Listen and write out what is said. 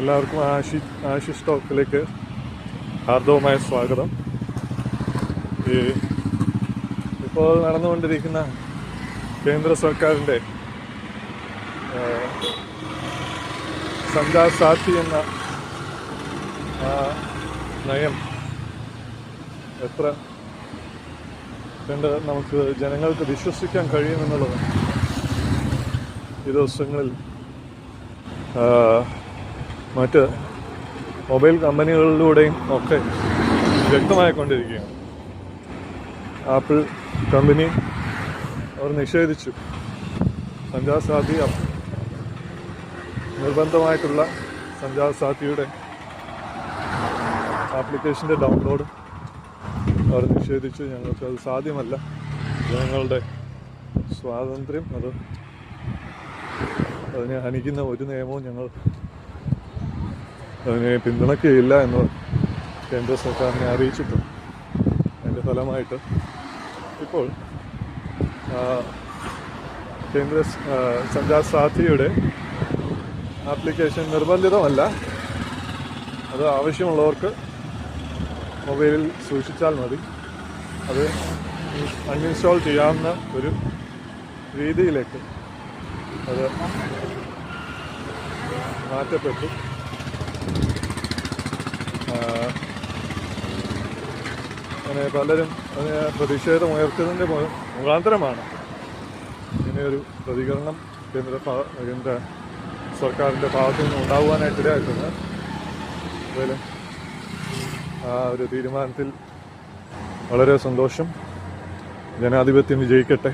എല്ലാവർക്കും ആശിഷ് ടോക്കിലേക്ക് ഹാർദവമായ സ്വാഗതം. ഇപ്പോൾ നടന്നുകൊണ്ടിരിക്കുന്ന കേന്ദ്ര സർക്കാരിൻ്റെ സഞ്ചാർ സാഥി എന്ന നയം എത്ര കണ്ട് നമുക്ക് ജനങ്ങൾക്ക് വിശ്വസിക്കാൻ കഴിയുമെന്നുള്ളത് ഈ ദിവസങ്ങളിൽ മറ്റ് മൊബൈൽ കമ്പനികളിലൂടെയും ഒക്കെ വ്യക്തമായിക്കൊണ്ടിരിക്കുകയാണ്. ആപ്പിൾ കമ്പനി അവർ നിഷേധിച്ചു സഞ്ചാർ സാഥി നിർബന്ധമായിട്ടുള്ള സഞ്ചാർ സാഥിയുടെ ആപ്ലിക്കേഷൻ്റെ ഡൗൺലോഡ് അവർ നിഷേധിച്ചു. ഞങ്ങൾക്കത് സാധ്യമല്ല, ജനങ്ങളുടെ സ്വാതന്ത്ര്യം അതിനെ ഹനിക്കുന്ന ഒരു നിയമവും ഞങ്ങൾ അതിനെ പിന്തുണയ്ക്കുകയില്ല എന്ന് കേന്ദ്ര സർക്കാരിനെ അറിയിച്ചിട്ടുണ്ട്. അതിൻ്റെ ഫലമായിട്ട് ഇപ്പോൾ കേന്ദ്ര സഞ്ചാർ സാഥിയുടെ ആപ്ലിക്കേഷൻ നിർബന്ധിതമല്ല, അത് ആവശ്യമുള്ളവർക്ക് മൊബൈലിൽ സൂക്ഷിച്ചാൽ മതി. അത് അൺഇൻസ്റ്റാൾ ചെയ്യാവുന്ന ഒരു രീതിയിലേക്ക് അത് മാറ്റപ്പെട്ടു. അങ്ങനെ പലരും അതിന് പ്രതിഷേധമുയർത്തുന്നതിൻ്റെ മുഖാന്തരമാണ് ഇങ്ങനെയൊരു പ്രതികരണം കേന്ദ്ര സർക്കാരിൻ്റെ ഭാഗത്തു നിന്ന് ഉണ്ടാകുവാനായിട്ടിടയാക്കുന്നത്. അതുപോലെ ആ ഒരു തീരുമാനത്തിൽ വളരെ സന്തോഷം. ജനാധിപത്യം വിജയിക്കട്ടെ.